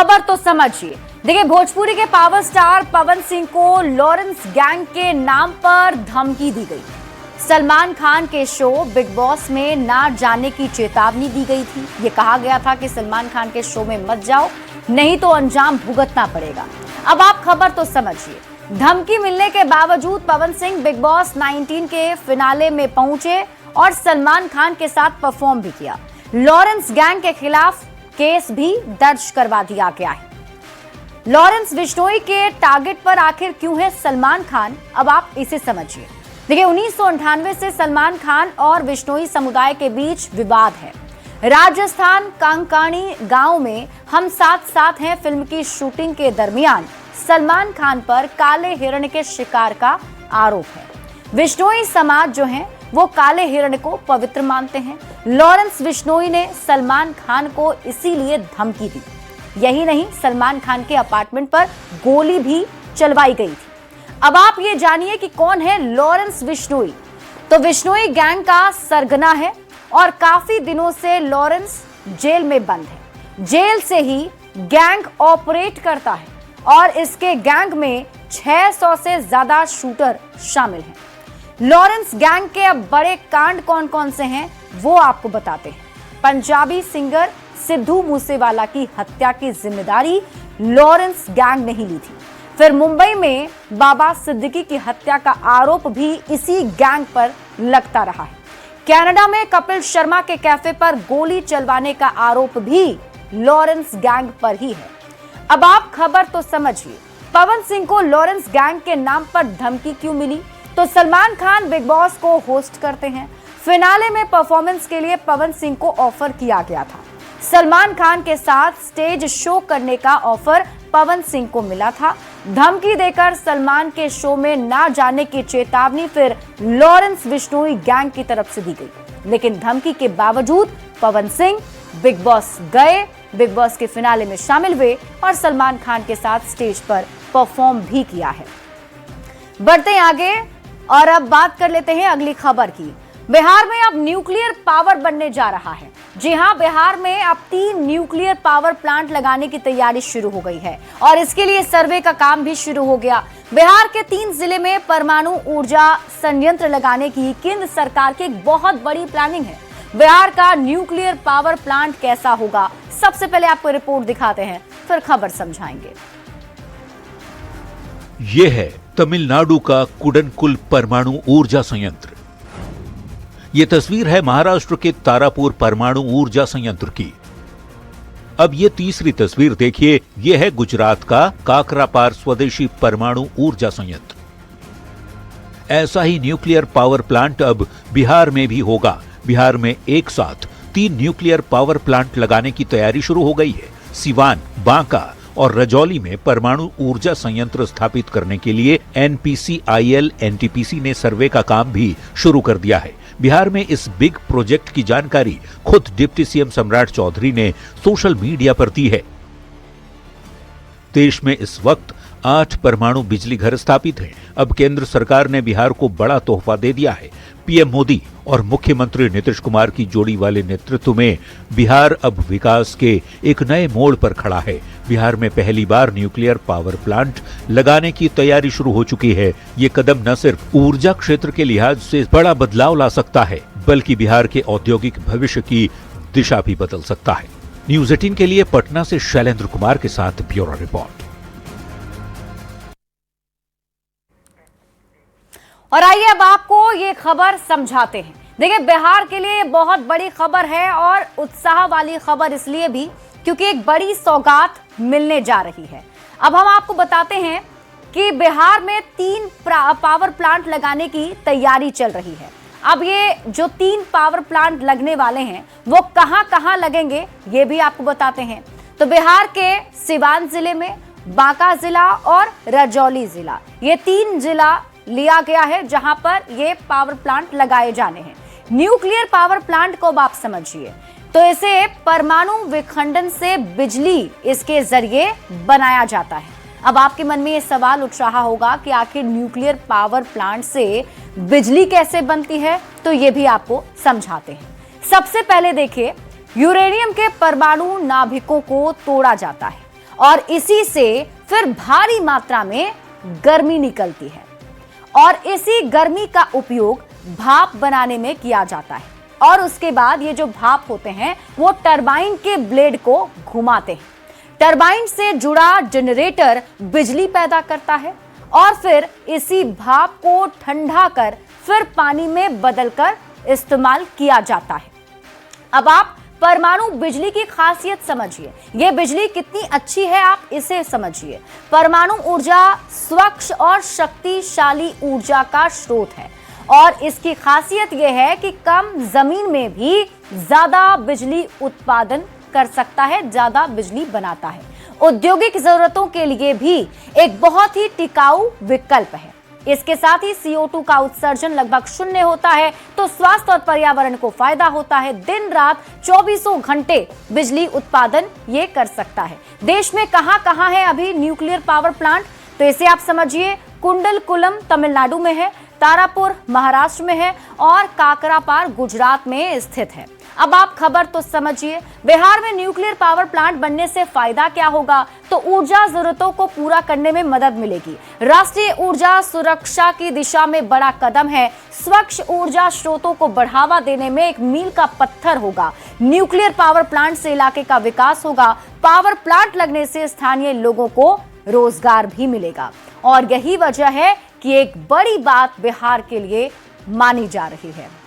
खबर तो समझिए। देखिए, भोजपुरी के पावर स्टार पवन सिंह को लॉरेंस गैंग के नाम पर धमकी दी गई। सलमान खान के शो बिग बॉस में ना जाने की चेतावनी दी गई थी। ये कहा गया था कि सलमान खान के शो में मत जाओ, नहीं तो अंजाम भुगतना पड़ेगा। अब आप खबर तो समझिए। धमकी मिलने के बावजूद पवन सिंह बिग बॉस 19 के फिनाले में पहुंचे और सलमान खान के साथ परफॉर्म भी किया। लॉरेंस गैंग के खिलाफ केस भी दर्ज करवा दिया गया है। लॉरेंस बिश्नोई के टारगेट पर आखिर क्यों है सलमान खान, अब आप इसे समझिए। देखिए, 1998 से सलमान खान और बिश्नोई समुदाय के बीच विवाद है। राजस्थान कांकाणी गांव में हम साथ साथ हैं फिल्म की शूटिंग के दरमियान सलमान खान पर काले हिरण के शिकार का आरोप है। बिश्नोई समाज जो है वो काले हिरण को पवित्र मानते हैं। लॉरेंस बिश्नोई ने सलमान खान को इसीलिए धमकी दी। यही नहीं, सलमान खान के अपार्टमेंट पर गोली भी चलवाई गई थी। अब आप ये जानिए कि कौन है लॉरेंस बिश्नोई। तो बिश्नोई गैंग का सरगना है और काफी दिनों से लॉरेंस जेल में बंद है। जेल से ही गैंग ऑपरेट करता है और इसके गैंग में 600 से ज्यादा शूटर शामिल हैं। लॉरेंस गैंग के अब बड़े कांड कौन कौन से हैं वो आपको बताते हैं। पंजाबी सिंगर सिद्धू मूसेवाला की हत्या की जिम्मेदारी लॉरेंस गैंग ने ही ली थी। फिर मुंबई में बाबा सिद्दीकी की हत्या का आरोप भी इसी गैंग पर लगता रहा है। कनाडा में कपिल शर्मा के कैफे पर गोली चलवाने का आरोप भी लॉरेंस गैंग पर ही है। अब आप खबर तो समझिए। पवन सिंह को लॉरेंस गैंग के नाम पर धमकी क्यों मिली? तो सलमान खान बिग बॉस को होस्ट करते हैं। फिनाले में परफॉर्मेंस के लिए पवन सिंह को ऑफर किया गया था। सलमान खान के साथ स्टेज शो करने का ऑफर पवन सिंह को मिला था। धमकी देकर सलमान के शो में ना जाने की चेतावनी फिर लॉरेंस बिश्नोई गैंग की तरफ से दी गई। लेकिन धमकी के बावजूद पवन सिंह बिग बॉस गए, बिग बॉस के फिनाले में शामिल हुए और सलमान खान के साथ स्टेज पर परफॉर्म भी किया है। बढ़ते हैं आगे और अब बात कर लेते हैं अगली खबर की। बिहार में अब न्यूक्लियर पावर बनने जा रहा है। जी हां, बिहार में अब 3 न्यूक्लियर पावर प्लांट लगाने की तैयारी शुरू हो गई है और इसके लिए सर्वे का काम भी शुरू हो गया। बिहार के 3 जिले में परमाणु ऊर्जा संयंत्र लगाने की केंद्र सरकार की एक बहुत बड़ी प्लानिंग है। बिहार का न्यूक्लियर पावर प्लांट कैसा होगा, सबसे पहले आपको रिपोर्ट दिखाते हैं, फिर खबर समझाएंगे। यह है तमिलनाडु का कुडनकुल परमाणु ऊर्जा संयंत्र। ये तस्वीर है महाराष्ट्र के तारापुर परमाणु ऊर्जा संयंत्र की। अब ये तीसरी तस्वीर देखिए, यह है गुजरात का काकरापार स्वदेशी परमाणु ऊर्जा संयंत्र। ऐसा ही न्यूक्लियर पावर प्लांट अब बिहार में भी होगा। बिहार में एक साथ 3 न्यूक्लियर पावर प्लांट लगाने की तैयारी शुरू हो गई है। सिवान, बांका और रजौली में परमाणु ऊर्जा संयंत्र स्थापित करने के लिए NPCIL NTPC ने सर्वे का काम भी शुरू कर दिया है। बिहार में इस बिग प्रोजेक्ट की जानकारी खुद डिप्टी सीएम सम्राट चौधरी ने सोशल मीडिया पर दी है। देश में इस वक्त 8 परमाणु बिजली घर स्थापित हैं। अब केंद्र सरकार ने बिहार को बड़ा तोहफा दे दिया है। पीएम मोदी और मुख्यमंत्री नीतीश कुमार की जोड़ी वाले नेतृत्व में बिहार अब विकास के एक नए मोड़ पर खड़ा है। बिहार में पहली बार न्यूक्लियर पावर प्लांट लगाने की तैयारी शुरू हो चुकी है। ये कदम न सिर्फ ऊर्जा क्षेत्र के लिहाज से बड़ा बदलाव ला सकता है, बल्कि बिहार के औद्योगिक भविष्य की दिशा भी बदल सकता है। न्यूज 18 के लिए पटना से शैलेंद्र कुमार के साथ ब्यूरो रिपोर्ट। और आइए अब आपको ये खबर समझाते हैं। देखिए, बिहार के लिए बहुत बड़ी खबर है और उत्साह वाली खबर इसलिए भी क्योंकि एक बड़ी सौगात मिलने जा रही है। अब हम आपको बताते हैं कि बिहार में 3 पावर प्लांट लगाने की तैयारी चल रही है। अब ये जो 3 पावर प्लांट लगने वाले हैं वो कहां लगेंगे ये भी आपको बताते हैं। तो बिहार के सिवान जिले में, बांका जिला और रजौली जिला, ये 3 जिला लिया गया है जहां पर ये पावर प्लांट लगाए जाने हैं। न्यूक्लियर पावर प्लांट को आप समझिए तो इसे परमाणु विखंडन से बिजली इसके जरिए बनाया जाता है। अब आपके मन में ये सवाल उठ रहा होगा कि आखिर न्यूक्लियर पावर प्लांट से बिजली कैसे बनती है, तो ये भी आपको समझाते हैं। सबसे पहले देखिए, यूरेनियम के परमाणु नाभिकों को तोड़ा जाता है और इसी से फिर भारी मात्रा में गर्मी निकलती है और इसी गर्मी का उपयोग भाप बनाने में किया जाता है और उसके बाद ये जो भाप होते हैं वो टरबाइन के ब्लेड को घुमाते हैं। टरबाइन से जुड़ा जनरेटर बिजली पैदा करता है और फिर इसी भाप को ठंडा कर फिर पानी में बदलकर इस्तेमाल किया जाता है। अब आप परमाणु बिजली की खासियत समझिए, यह बिजली कितनी अच्छी है आप इसे समझिए। परमाणु ऊर्जा स्वच्छ और शक्तिशाली ऊर्जा का स्रोत है और इसकी खासियत यह है कि कम जमीन में भी ज्यादा बिजली उत्पादन कर सकता है, ज्यादा बिजली बनाता है। औद्योगिक जरूरतों के लिए भी एक बहुत ही टिकाऊ विकल्प है। इसके साथ ही CO2 का उत्सर्जन लगभग शून्य होता है, तो स्वास्थ्य और पर्यावरण को फायदा होता है। दिन रात 24 घंटे बिजली उत्पादन ये कर सकता है। देश में कहां है अभी न्यूक्लियर पावर प्लांट, तो इसे आप समझिए। कुंडलकुलम तमिलनाडु में है, तारापुर महाराष्ट्र में है और काकरापार गुजरात में स्थित है। अब आप खबर तो समझिए, बिहार में न्यूक्लियर पावर प्लांट बनने से फायदा क्या होगा, तो ऊर्जा जरूरतों को पूरा करने में मदद मिलेगी। राष्ट्रीय ऊर्जा सुरक्षा की दिशा में बड़ा कदम है। स्वच्छ ऊर्जा स्रोतों को बढ़ावा देने में एक मील का पत्थर होगा। न्यूक्लियर पावर प्लांट से इलाके का विकास होगा। पावर प्लांट लगने से स्थानीय लोगों को रोजगार भी मिलेगा और यही वजह है कि एक बड़ी बात बिहार के लिए मानी जा रही है।